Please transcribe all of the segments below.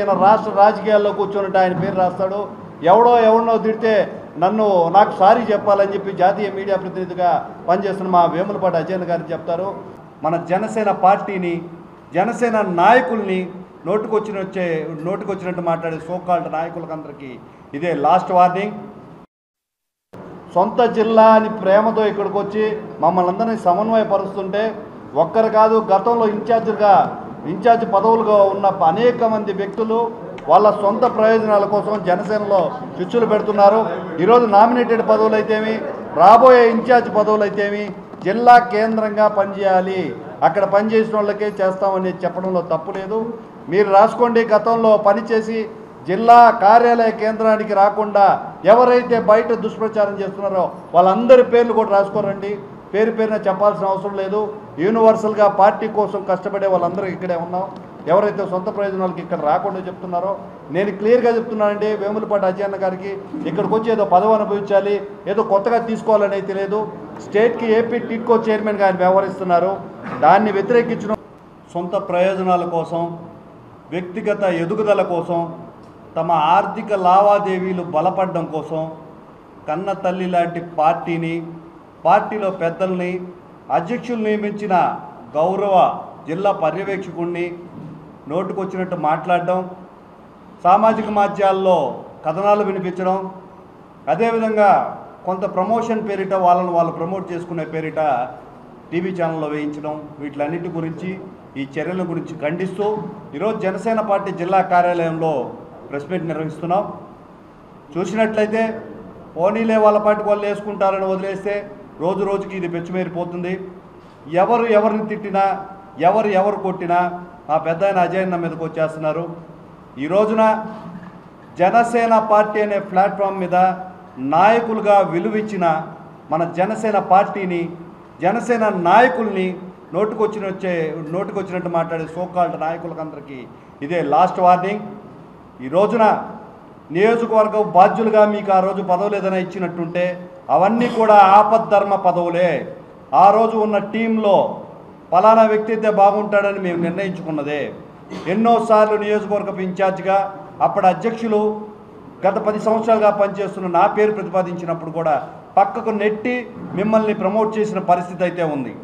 రాష్ట్ర రాజకీయాల్లో కూర్చున్నట్టు ఆయన పేరు రాస్తాడు. ఎవడో తిడితే నాకు సారీ చెప్పాలని చెప్పి జాతీయ మీడియా ప్రతినిధిగా పనిచేస్తున్న మా వేములపాటి అజయన్ గారు చెప్తారు. మన జనసేన పార్టీని, జనసేన నాయకుల్ని నోటికొచ్చినట్టు మాట్లాడే సోకాల్డ్ నాయకులకందరికీ ఇదే లాస్ట్ వార్నింగ్. సొంత జిల్లా అని ప్రేమతో ఇక్కడికి వచ్చి మమ్మల్ని అందరినీ సమన్వయపరుస్తుంటే ఒక్కరు కాదు, గతంలో ఇన్ఛార్జ్ పదవులుగా ఉన్న అనేక మంది వ్యక్తులు వాళ్ళ సొంత ప్రయోజనాల కోసం జనసేనలో చిచ్చులు పెడుతున్నారు. ఈరోజు నామినేటెడ్ పదవులు అయితేమి, రాబోయే ఇన్ఛార్జ్ పదవులు అయితేమి జిల్లా కేంద్రంగా పనిచేయాలి, అక్కడ పనిచేసిన వాళ్ళకే చేస్తామని చెప్పడంలో తప్పు లేదు. మీరు రాసుకోండి, గతంలో పనిచేసి జిల్లా కార్యాలయ కేంద్రానికి రాకుండా ఎవరైతే బయట దుష్ప్రచారం చేస్తున్నారో వాళ్ళందరి పేర్లు కూడా రాసుకోరండి. పేరున చెప్పాల్సిన అవసరం లేదు. యూనివర్సల్గా పార్టీ కోసం కష్టపడే వాళ్ళందరూ ఇక్కడే ఉన్నాం. ఎవరైతే సొంత ప్రయోజనాలకి ఇక్కడ రాకుండా చెప్తున్నారో నేను క్లియర్గా చెప్తున్నానండి. వేములపాటి అజయన్న గారికి ఇక్కడికి వచ్చి ఏదో పదవి అనుభవించాలి, ఏదో కొత్తగా తీసుకోవాలని అయితే లేదు. స్టేట్కి ఏపీ టిడ్కో చైర్మన్గా ఆయన వ్యవహరిస్తున్నారు. దాన్ని వ్యతిరేకించిన సొంత ప్రయోజనాల కోసం, వ్యక్తిగత ఎదుగుదల కోసం, తమ ఆర్థిక లావాదేవీలు బలపడడం కోసం కన్న తల్లి లాంటి పార్టీని, పార్టీలో పెద్దల్ని, అధ్యక్షులు నియమించిన గౌరవ జిల్లా పర్యవేక్షకుడిని నోటుకొచ్చినట్టు మాట్లాడడం, సామాజిక మాధ్యాల్లో కథనాలు వినిపించడం, అదేవిధంగా కొంత ప్రమోషన్ పేరిట వాళ్ళు ప్రమోట్ చేసుకునే పేరిట టీవీ ఛానల్లో వేయించడం, వీటిలన్నిటి గురించి, ఈ చర్యల గురించి ఖండిస్తూ ఈరోజు జనసేన పార్టీ జిల్లా కార్యాలయంలో ప్రెస్ మీట్ నిర్వహిస్తున్నాం. చూసినట్లయితే పోనీలే వాళ్ళ పార్టీకి వాళ్ళు వేసుకుంటారని వదిలేస్తే రోజు రోజుకి ఇది పెచ్చుమేరిపోతుంది. ఎవరిని తిట్టినా, ఎవరు కొట్టినా ఆ పెద్ద ఆయన అజయన్న మీదకి వచ్చేస్తున్నారు. ఈ రోజున జనసేన పార్టీ అనే ప్లాట్ఫామ్ మీద నాయకులుగా విలువిచ్చిన మన జనసేన పార్టీని, జనసేన నాయకుల్ని నోటికొచ్చినట్టు మాట్లాడే సోకాల్డ్ నాయకులకందరికీ ఇదే లాస్ట్ వార్నింగ్. ఈ రోజున నియోజకవర్గ బాధ్యులుగా మీకు ఆ రోజు పదవులు ఏదైనా ఇచ్చినట్టుంటే అవన్నీ కూడా ఆపద్ధర్మ పదవులే. ఆ రోజు ఉన్న టీంలో ఫలానా వ్యక్తి అయితే బాగుంటాడని మేము నిర్ణయించుకున్నదే. ఎన్నోసార్లు నియోజకవర్గపు ఇన్ఛార్జిగా అప్పటి అధ్యక్షులు గత 10 సంవత్సరాలుగా పనిచేస్తున్న నా పేరు ప్రతిపాదించినప్పుడు కూడా పక్కకు నెట్టి మిమ్మల్ని ప్రమోట్ చేసిన పరిస్థితి అయితే ఉంది.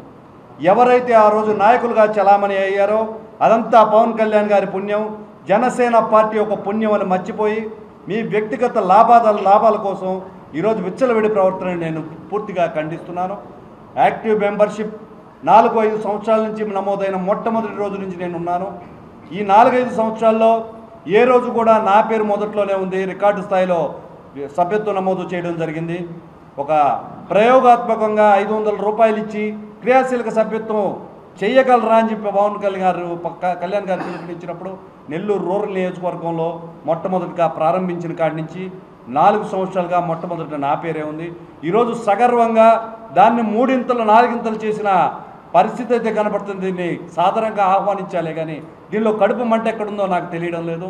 ఎవరైతే ఆ రోజు నాయకులుగా చలామణి అయ్యారో అదంతా పవన్ కళ్యాణ్ గారి పుణ్యం, జనసేన పార్టీ యొక్క పుణ్యం అని మర్చిపోయి మీ వ్యక్తిగత లాభాల కోసం ఈరోజు విచ్చలవిడి ప్రవర్తనని నేను పూర్తిగా ఖండిస్తున్నాను. యాక్టివ్ మెంబర్షిప్ 4-5 సంవత్సరాల నుంచి నమోదైన మొట్టమొదటి రోజు నుంచి నేను ఉన్నాను. ఈ 4-5 సంవత్సరాల్లో ఏ రోజు కూడా నా పేరు మొదట్లోనే ఉంది. రికార్డు స్థాయిలో సభ్యత్వం నమోదు చేయడం జరిగింది. ఒక ప్రయోగాత్మకంగా 500 రూపాయలు ఇచ్చి క్రియాశీలక సభ్యత్వం చేయగలరా అని చెప్పి పవన్ కళ్యాణ్ గారు పిలుపునిచ్చినప్పుడు నెల్లూరు రూరల్ నియోజకవర్గంలో మొట్టమొదటిగా ప్రారంభించిన కాడి నుంచి 4 సంవత్సరాలుగా మొట్టమొదటి నా పేరే ఉంది. ఈరోజు సగర్వంగా దాన్ని 3-4 చేసిన పరిస్థితి అయితే కనబడుతుంది. దీన్ని సాధారణంగా ఆహ్వానించాలే కానీ దీనిలో కడుపు మంట ఎక్కడుందో నాకు తెలియడం లేదు.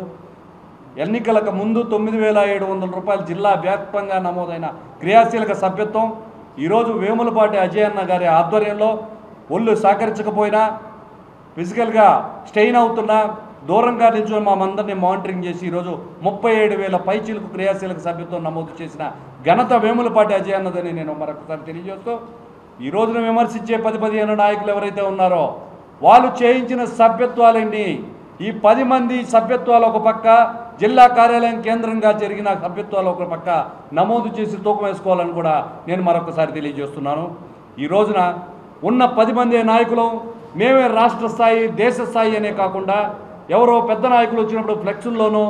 ఎన్నికలకు ముందు 9,700 రూపాయలు జిల్లా వ్యాప్తంగా నమోదైన క్రియాశీలక సభ్యత్వం ఈరోజు వేములపాటి అజయన్న గారి ఆధ్వర్యంలో ఒళ్ళు సహకరించకపోయినా, ఫిజికల్గా స్టెయిన్ అవుతున్నా, దూరంగా నిల్చొని మామందరినీ మానిటరింగ్ చేసి ఈరోజు 37,000 పైచీలకు క్రియాశీలక సభ్యత్వం నమోదు చేసిన ఘనత వేములపాటి అజయన్నదని నేను మరొకసారి తెలియజేస్తూ, ఈ రోజున విమర్శించే 10-15 నాయకులు ఎవరైతే ఉన్నారో వాళ్ళు చేయించిన సభ్యత్వాలన్నీ, ఈ 10 మంది సభ్యత్వాలు ఒక పక్క, జిల్లా కార్యాలయం కేంద్రంగా జరిగిన సభ్యత్వాలు ఒక పక్క నమోదు చేసి తూకం వేసుకోవాలని కూడా నేను మరొకసారి తెలియజేస్తున్నాను. ఈ రోజున ఉన్న 10 మంది నాయకులు మేమే రాష్ట్ర స్థాయి, దేశ స్థాయి అనే కాకుండా ఎవరో పెద్ద నాయకులు వచ్చినప్పుడు ఫ్లెక్సుల్లోనో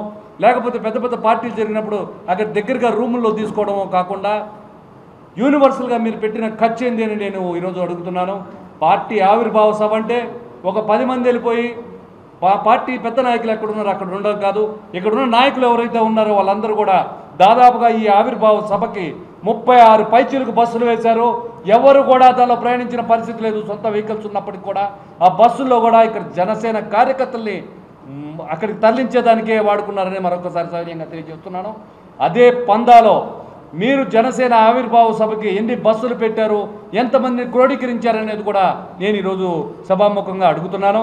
లేకపోతే పెద్ద పార్టీలు జరిగినప్పుడు అక్కడ దగ్గరగా రూముల్లో తీసుకోవడమో కాకుండా యూనివర్సల్గా మీరు పెట్టిన ఖర్చు ఏంది అని నేను ఈరోజు అడుగుతున్నాను. పార్టీ ఆవిర్భావ సభ అంటే ఒక 10 మంది వెళ్ళిపోయి పార్టీ పెద్ద నాయకులు ఎక్కడున్నారో అక్కడ ఉండడం కాదు. ఇక్కడున్న నాయకులు ఎవరైతే ఉన్నారో వాళ్ళందరూ కూడా దాదాపుగా ఈ ఆవిర్భావ సభకి 36 పైచీలకు బస్సులు వేశారు. ఎవరు కూడా దానిలో ప్రయాణించిన పరిస్థితి లేదు. సొంత వెహికల్స్ ఉన్నప్పటికీ కూడా ఆ బస్సుల్లో కూడా ఇక్కడ జనసేన కార్యకర్తల్ని అక్కడికి తరలించేదానికే వాడుకున్నారని మరొకసారి సౌర్యంగా తెలియజేస్తున్నాను. అదే పందాలో మీరు జనసేన ఆవిర్భావ సభకి ఎన్ని బస్సులు పెట్టారు, ఎంతమందిని క్రోడీకరించారనేది కూడా నేను ఈరోజు సభాముఖంగా అడుగుతున్నాను.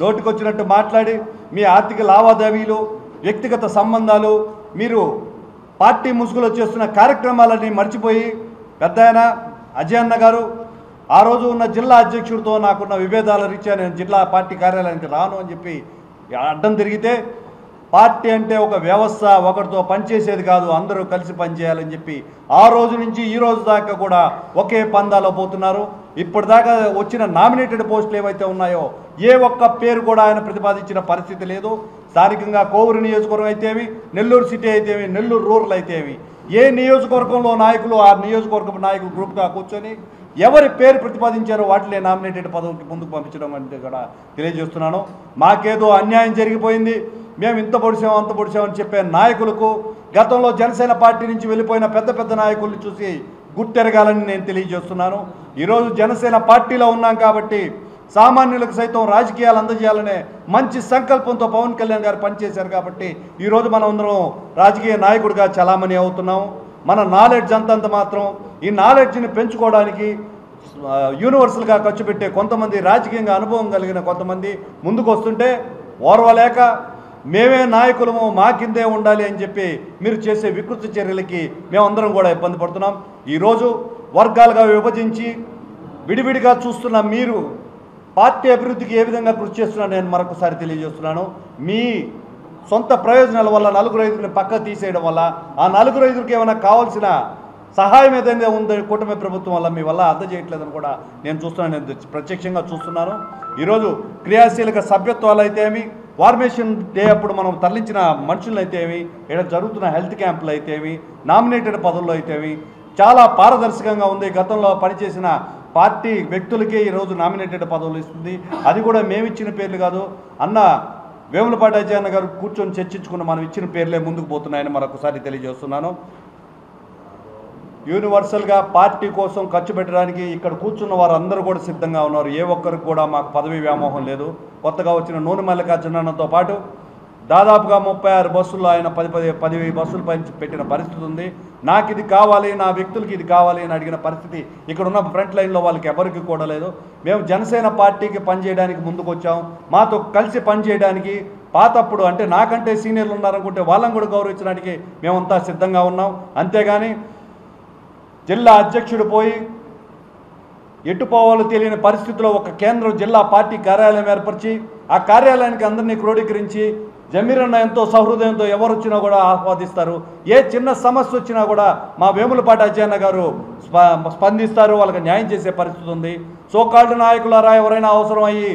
నోటికొచ్చినట్టు మాట్లాడి మీ ఆర్థిక లావాదేవీలు, వ్యక్తిగత సంబంధాలు, మీరు పార్టీ ముసుగులో చేస్తున్న కార్యక్రమాలన్నీ మర్చిపోయి పెద్దాయన అజయ్ అన్న గారు ఆ రోజు ఉన్న జిల్లా అధ్యక్షుడితో నాకున్న విభేదాల రీత్యా నేను జిల్లా పార్టీ కార్యాలయానికి రాను అని చెప్పి అడ్డం తిరిగితే, పార్టీ అంటే ఒక వ్యవస్థ, ఒకరితో పనిచేసేది కాదు, అందరూ కలిసి పనిచేయాలని చెప్పి ఆ రోజు నుంచి ఈ రోజు దాకా కూడా ఒకే పందాలో పోతున్నారు. ఇప్పటిదాకా వచ్చిన నామినేటెడ్ పోస్టులు ఏవైతే ఉన్నాయో ఏ ఒక్క పేరు కూడా ఆయన ప్రతిపాదించిన పరిస్థితి లేదు. స్థానికంగా కోవూరు నియోజకవర్గం అయితేవి, నెల్లూరు సిటీ అయితేవి, నెల్లూరు రూరల్ అయితేవి, ఏ నియోజకవర్గంలో నాయకులు ఆ నియోజకవర్గం నాయకులు గ్రూప్గా కూర్చొని ఎవరి పేరు ప్రతిపాదించారో వాటినే నామినేటెడ్ పదవికి ముందుకు పంపించడం అంటే కూడా తెలియజేస్తున్నాను. మాకేదో అన్యాయం జరిగిపోయింది, మేము ఇంత పొడిచాము అంత పొడిచామని చెప్పే నాయకులకు, గతంలో జనసేన పార్టీ నుంచి వెళ్ళిపోయిన పెద్ద పెద్ద నాయకుల్ని చూసి గుర్తెరగాలని నేను తెలియజేస్తున్నాను. ఈరోజు జనసేన పార్టీలో ఉన్నాం కాబట్టి సామాన్యులకు సైతం రాజకీయాలు అందజేయాలనే మంచి సంకల్పంతో పవన్ కళ్యాణ్ గారు పనిచేశారు కాబట్టి ఈరోజు మనం అందరం రాజకీయ నాయకుడిగా చలామణి అవుతున్నాం. మన నాలెడ్జ్ అంతంత మాత్రం, ఈ నాలెడ్జ్ని పెంచుకోవడానికి యూనివర్సల్గా ఖర్చు పెట్టే కొంతమంది, రాజకీయంగా అనుభవం కలిగిన కొంతమంది ముందుకు వస్తుంటే ఓర్వలేక మేమే నాయకులము, మా కిందే ఉండాలి అని చెప్పి మీరు చేసే వికృతి చర్యలకి మేమందరం కూడా ఇబ్బంది పడుతున్నాం. ఈరోజు వర్గాలుగా విభజించి విడివిడిగా చూస్తున్న మీరు పార్టీ అభివృద్ధికి ఏ విధంగా కృషి చేస్తున్నారో నేను మరొకసారి తెలియజేస్తున్నాను. మీ సొంత ప్రయోజనాల వల్ల నలుగురు ఐదుగురిని పక్క తీసేయడం వల్ల ఆ నలుగురు ఐదుగురికి ఏమైనా కావాల్సిన సహాయం ఏదైనా ఉందో కూటమి ప్రభుత్వం వల్ల మీ వల్ల అందజేయట్లేదని కూడా నేను చూస్తున్నాను, నేను ప్రత్యక్షంగా చూస్తున్నాను. ఈరోజు క్రియాశీలక సభ్యత్వాలు అయితేమి, ఫార్మేషన్ డే అప్పుడు మనం తరలించిన మనుషులు అయితేమి, ఇక్కడ జరుగుతున్న హెల్త్ క్యాంపులు అయితేమి, నామినేటెడ్ పదవుల్లో అయితేమి చాలా పారదర్శకంగా ఉంది. గతంలో పనిచేసిన పార్టీ వ్యక్తులకే ఈరోజు నామినేటెడ్ పదవులు ఇస్తుంది. అది కూడా మేమిచ్చిన పేర్లు కాదు, అన్న వేములపాటి అజయ్ అన్న గారు కూర్చొని చర్చించుకున్న మనం ఇచ్చిన పేర్లే ముందుకు పోతున్నాయని మరొకసారి తెలియజేస్తున్నాను. యూనివర్సల్గా పార్టీ కోసం ఖర్చు పెట్టడానికి ఇక్కడ కూర్చున్న వారు అందరూ కూడా సిద్ధంగా ఉన్నారు. ఏ ఒక్కరికి కూడా మాకు పదవి వ్యామోహం లేదు. కొత్తగా వచ్చిన నూనె మల్లికార్జునతో పాటు దాదాపుగా 36 బస్సుల్లో ఆయన 10 బస్సులు పెట్టిన పరిస్థితి ఉంది. నాకు ఇది కావాలి, నా వ్యక్తులకి ఇది కావాలి అని అడిగిన పరిస్థితి ఇక్కడ ఉన్న ఫ్రంట్ లైన్లో వాళ్ళకి ఎవరికి కూడా లేదు. మేము జనసేన పార్టీకి పనిచేయడానికి ముందుకు వచ్చాం, మాతో కలిసి పనిచేయడానికి. పాతప్పుడు అంటే నాకంటే సీనియర్లు ఉన్నారనుకుంటే వాళ్ళని కూడా గౌరవించడానికి మేమంతా సిద్ధంగా ఉన్నాం. అంతేగాని జిల్లా అధ్యక్షుడు పోయి ఎట్టుపోవాలో తెలియని పరిస్థితిలో ఒక కేంద్ర జిల్లా పార్టీ కార్యాలయం ఏర్పరిచి ఆ కార్యాలయానికి అందరినీ క్రోడీకరించి జమీరన్న ఎంతో సహృదయంతో ఎవరు వచ్చినా కూడా ఆస్వాదిస్తారు. ఏ చిన్న సమస్య వచ్చినా కూడా మా వేములపాటి అజయ్ అన్న గారు స్పందిస్తారు, వాళ్ళకి న్యాయం చేసే పరిస్థితి ఉంది. సోకాల్డ్ నాయకులారా, ఎవరైనా అవసరం అయ్యి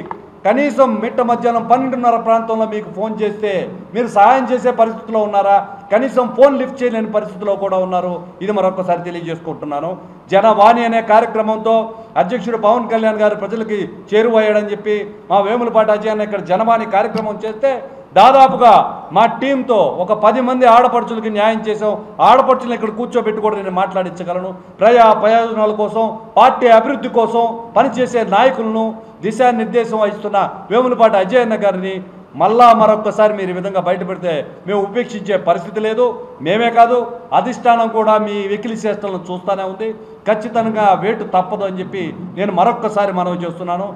కనీసం మిట్ట మధ్యాహ్నం 12:30 ప్రాంతంలో మీకు ఫోన్ చేస్తే మీరు సహాయం చేసే పరిస్థితిలో ఉన్నారా? కనీసం ఫోన్ లిఫ్ట్ చేయలేని పరిస్థితిలో కూడా ఉన్నారు. ఇది మరొకసారి తెలియజేసుకుంటున్నాను. జనవాణి అనే కార్యక్రమంతో అధ్యక్షుడు పవన్ కళ్యాణ్ గారు ప్రజలకి చేరువయ్యాడని చెప్పి మా వేములపాటి అజయ్ అన్న ఇక్కడ జనవాణి కార్యక్రమం చేస్తే దాదాపుగా మా టీంతో ఒక 10 మంది ఆడపడుచులకి న్యాయం చేసాం. ఆడపడుచులను ఇక్కడ కూర్చోబెట్టుకోవడం నేను మాట్లాడించగలను. ప్రయోజనాల కోసం, పార్టీ అభివృద్ధి కోసం పనిచేసే నాయకులను దిశానిర్దేశం వహిస్తున్న వేములపాటి అజయ్ అన్న గారిని మళ్ళా మరొక్కసారి మీరు ఈ విధంగా బయటపెడితే మేము ఉపేక్షించే పరిస్థితి లేదు. మేమే కాదు, అధిష్టానం కూడా మీ వెకిలి చేష్టలను చూస్తూనే ఉంది. ఖచ్చితంగా వేటు తప్పదు అని చెప్పి నేను మరొక్కసారి మనవి చేస్తున్నాను.